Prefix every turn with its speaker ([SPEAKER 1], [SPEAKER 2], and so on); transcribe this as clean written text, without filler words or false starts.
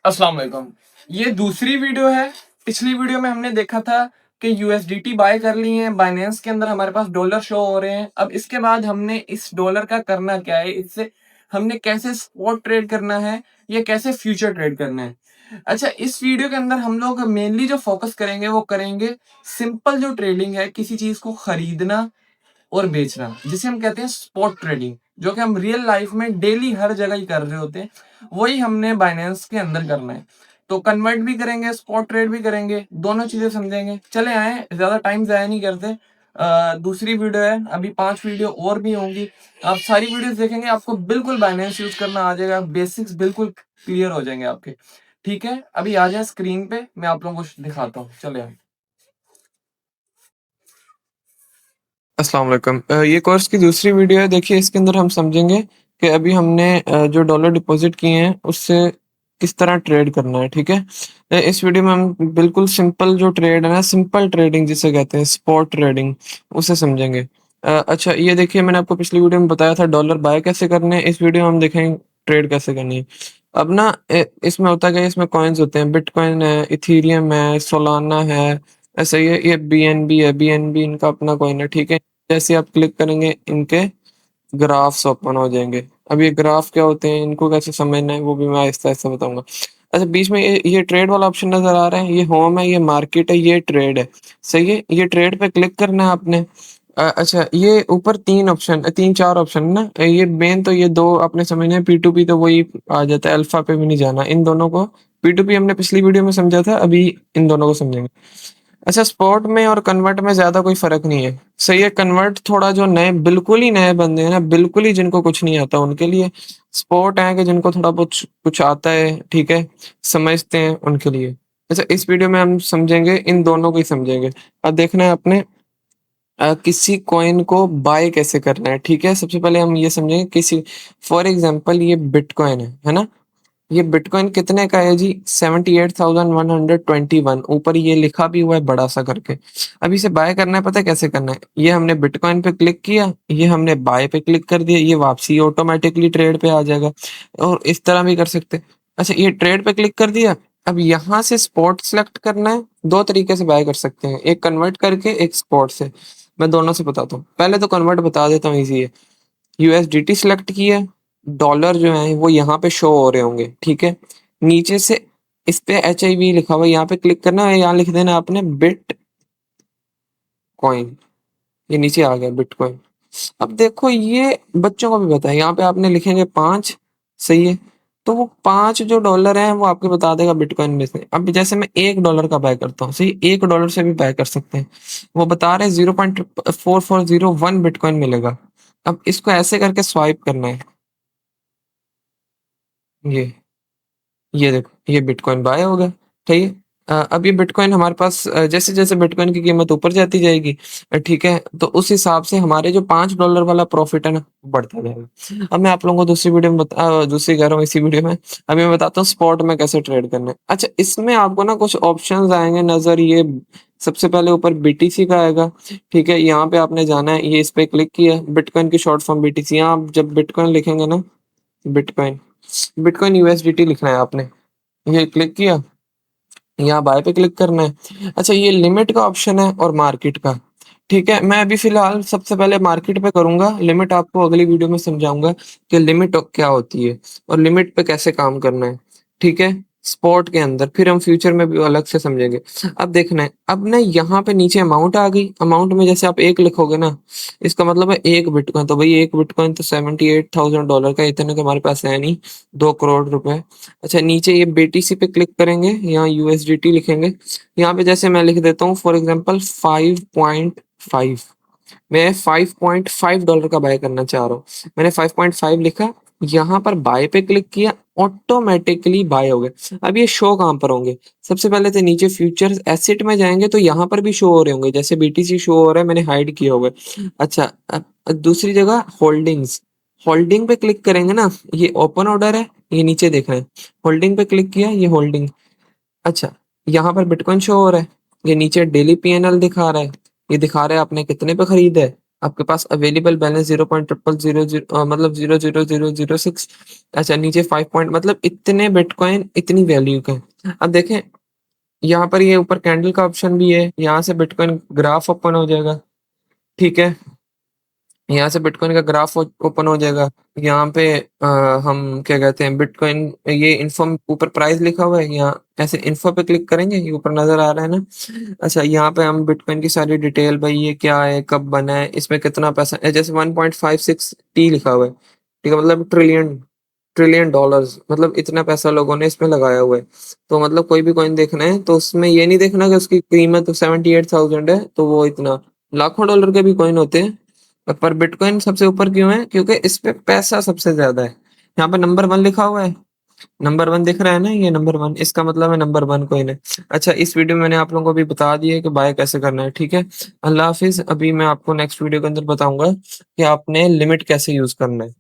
[SPEAKER 1] अस्सलाम वालेकुम। ये दूसरी वीडियो है। पिछली वीडियो में हमने देखा था कि यूएसडीटी बाय कर ली है, बाइनेंस के अंदर हमारे पास डॉलर शो हो रहे हैं। अब इसके बाद हमने इस डॉलर का करना क्या है, इससे हमने कैसे स्पॉट ट्रेड करना है या कैसे फ्यूचर ट्रेड करना है। अच्छा, इस वीडियो के अंदर हम लोग मेनली जो फोकस करेंगे वो करेंगे सिंपल जो ट्रेडिंग है, किसी चीज को खरीदना और बेचना, जिसे हम कहते हैं स्पॉट ट्रेडिंग, जो कि हम रियल लाइफ में डेली हर जगह ही कर रहे होते हैं। वही हमने बाइनेंस के अंदर करना है। तो कन्वर्ट भी करेंगे, स्पॉट ट्रेड भी करेंगे, दोनों चीजें समझेंगे। चले आए, ज्यादा टाइम जाया नहीं करते। दूसरी वीडियो है, अभी 5 वीडियो और भी होंगी। आप सारी वीडियोस देखेंगे, आपको बिल्कुल बाइनेंस यूज करना आ जाएगा, बेसिक्स बिल्कुल क्लियर हो जाएंगे आपके। ठीक है, अभी आ जाए स्क्रीन पे, मैं आप लोगों को दिखाता हूँ। चले आए। अस्सलाम वालेकुम। ये कोर्स की दूसरी वीडियो है। देखिए, इसके अंदर हम समझेंगे कि अभी हमने जो डॉलर डिपॉजिट किए हैं उससे किस तरह ट्रेड करना है। ठीक है, इस वीडियो में हम बिल्कुल सिंपल जो ट्रेड है ना, सिंपल ट्रेडिंग जिसे कहते हैं स्पॉट ट्रेडिंग, उसे समझेंगे। अच्छा, ये देखिए, मैंने आपको पिछली वीडियो में बताया था डॉलर बाय कैसे करने हैं। इस वीडियो में हम देखेंगे ट्रेड कैसे करनी है। अब ना इसमें होता क्या है, इसमें कॉइन्स होते हैं, बिटकॉइन है, इथीरियम है, सोलाना है, ऐसे ये बीएनबी है। बीएनबी इनका अपना कॉइन है। ठीक है, जैसे आप क्लिक करेंगे इनके ग्राफ्स ओपन हो जाएंगे। अब ये ग्राफ क्या होते हैं, इनको कैसे समझना है, वो भी मैं आहिस्ता आहिस्ता बताऊंगा। अच्छा, बीच में ये ट्रेड वाला ऑप्शन नजर आ रहा है, ये होम है, ये मार्केट है, ये ट्रेड है। सही है, ये ट्रेड पे क्लिक करना है आपने। अच्छा, ये ऊपर तीन चार ऑप्शन है ना, ये मेन तो ये दो आपने समझना है। पी टू पी तो वही आ जाता है, अल्फा पे भी नहीं जाना। इन दोनों को, पी टू पी हमने पिछली वीडियो में समझा था, अभी इन दोनों को समझेंगे। अच्छा, स्पॉट में और कन्वर्ट में ज्यादा कोई फर्क नहीं है। सही है, कन्वर्ट थोड़ा जो नए, बिल्कुल ही नए बंदे हैं ना, बिल्कुल ही जिनको कुछ नहीं आता उनके लिए। स्पॉट है कि जिनको थोड़ा कुछ कुछ आता है, ठीक है, समझते हैं, उनके लिए। अच्छा, इस वीडियो में हम समझेंगे, इन दोनों को ही समझेंगे। अब देखना है आपने किसी कॉइन को बाय कैसे करना है। ठीक है, सबसे पहले हम ये समझेंगे किसी, फॉर एग्जांपल ये बिटकॉइन है ना। ये बिटकॉइन कितने का है जी? 78,121। ऊपर ये लिखा भी हुआ है बड़ा सा करके। अब इसे बाय करना है, पता है कैसे करना है? ये हमने बिटकॉइन पे क्लिक किया, ये हमने बाय पे क्लिक कर दिया, ये वापसी ऑटोमेटिकली ट्रेड पे आ जाएगा। और इस तरह भी कर सकते हैं। अच्छा, ये ट्रेड पे क्लिक कर दिया। अब यहाँ से स्पॉट सेलेक्ट करना है। दो तरीके से बाय कर सकते हैं, एक कन्वर्ट करके, एक स्पॉट से। मैं दोनों से बताता हूँ। पहले तो कन्वर्ट बता देता हूँ, इजी है। यूएसडीटी सिलेक्ट किया, डॉलर जो है वो यहाँ पे शो हो रहे होंगे। ठीक है, नीचे से इस पे एच आई वी लिखा हुआ है, यहाँ पे क्लिक करना है, यहाँ लिख देना आपने बिट कॉइन। ये नीचे आ गया बिटकॉइन। अब देखो, ये बच्चों को भी पता है, यहाँ पे आपने लिखेंगे 5। सही है, तो वो 5 जो डॉलर है वो आपको बता देगा बिटकॉइन में से। अब जैसे मैं $1 का बाय करता हूँ, सही, $1 से भी बाय कर सकते हैं। वो बता रहे हैं 0.4401 बिटकॉइन मिलेगा। अब इसको ऐसे करके स्वाइप करना है। ये ये देखो, ये बिटकॉइन बाय हो गया। ठीक है, अब ये बिटकॉइन हमारे पास जैसे जैसे बिटकॉइन की कीमत ऊपर जाती जाएगी, ठीक है, तो उस हिसाब से हमारे जो $5 वाला प्रॉफिट है ना, वो बढ़ता जाएगा। अब मैं आप लोगों को दूसरी वीडियो में दूसरी कह रहा हूँ, इसी वीडियो में अभी मैं बताता हूँ स्पॉट में कैसे ट्रेड करना है। अच्छा, इसमें आपको ना कुछ ऑप्शंस आएंगे नजर। ये सबसे पहले ऊपर बीटीसी का आएगा। ठीक है, यहाँ पे आपने जाना है, ये इस पे क्लिक किया, बिटकॉइन की शॉर्ट फॉर्म बीटीसी। यहाँ आप जब बिटकॉइन लिखेंगे ना, बिटकॉइन बिटकॉइन यूएसडीटी लिखना है आपने। ये क्लिक किया, यहाँ बाय पे क्लिक करना है। अच्छा, ये लिमिट का ऑप्शन है और मार्केट का। ठीक है, मैं अभी फिलहाल सबसे पहले मार्केट पे करूंगा, लिमिट आपको अगली वीडियो में समझाऊंगा कि लिमिट क्या होती है और लिमिट पे कैसे काम करना है। ठीक है, स्पॉट के अंदर फिर हम फ्यूचर में भी अलग से समझेंगे। अब देखना है, अब ना यहाँ पे नीचे अमाउंट आ गई। अमाउंट में जैसे आप एक लिखोगे ना, इसका मतलब है एक बिटकॉइन। तो भाई एक बिटकॉइन तो $78,000 का, इतने तो हमारे पास है नहीं, 2 करोड़ रुपए। अच्छा, नीचे ये बीटीसी पे क्लिक करेंगे, यहाँ यूएसडीटी लिखेंगे। यहाँ पे जैसे मैं लिख देता हूँ फॉर एग्जांपल 5.5। मैं $5.5 का बाय करना चाह रहा हूँ, मैंने 5.5 लिखा, यहाँ पर बाय पे क्लिक किया, ऑटोमेटिकली बाय हो गए। अब ये शो कहाँ पर होंगे? सबसे पहले तो नीचे फ्यूचर्स एसेट में जाएंगे, तो यहाँ पर भी शो हो रहे होंगे, जैसे बीटीसी शो हो रहा है, मैंने हाइड किया होगा। अच्छा, अब दूसरी जगह होल्डिंग्स, होल्डिंग पे क्लिक करेंगे ना, ये ओपन ऑर्डर है, ये नीचे देख रहे हैं, होल्डिंग पे क्लिक किया, ये होल्डिंग। अच्छा, यहाँ पर बिटकॉइन शो हो रहा है, ये नीचे डेली पीएनएल दिखा रहा है, ये दिखा रहा है आपने कितने पे खरीदा है। आपके पास अवेलेबल बैलेंस 0.0000 मतलब 0.00006। अच्छा नीचे 5 पॉइंट मतलब इतने बिटकॉइन इतनी वैल्यू के हैं। अब देखें यहाँ पर ये ऊपर कैंडल का ऑप्शन भी है, यहाँ से बिटकॉइन ग्राफ ओपन हो जाएगा, ठीक है। यहाँ से बिटकॉइन का ग्राफ ओपन हो जाएगा। यहाँ पे हम क्या कहते हैं बिटकॉइन, ये इन्फो ऊपर प्राइस लिखा हुआ है, यहाँ ऐसे इन्फो पे क्लिक करेंगे, ये ऊपर नजर आ रहा है ना। अच्छा यहाँ पे हम बिटकॉइन की सारी डिटेल, भाई ये क्या है, कब बना है, इसमें कितना पैसा है, जैसे 1.56 टी लिखा हुआ है, ठीक है, मतलब ट्रिलियन ट्रिलियन डॉलर्स, मतलब इतना पैसा लोगों ने इसमें लगाया हुआ है। तो मतलब कोई भी कॉइन देखना है तो उसमें ये नहीं देखना कि उसकी कीमत 78,000 है तो वो इतना, लाखों डॉलर के भी कॉइन होते हैं, पर बिटकॉइन सबसे ऊपर क्यों है, क्योंकि इस पे पैसा सबसे ज्यादा है। यहाँ पे नंबर 1 लिखा हुआ है, नंबर 1 दिख रहा है ना, ये नंबर 1, इसका मतलब है नंबर 1 कॉइन है। अच्छा इस वीडियो में मैंने आप लोगों को भी बता दिया है कि बाय कैसे करना है, ठीक है। अल्लाह हाफिज। अभी मैं आपको नेक्स्ट वीडियो के अंदर बताऊंगा कि आपने लिमिट कैसे यूज करना है।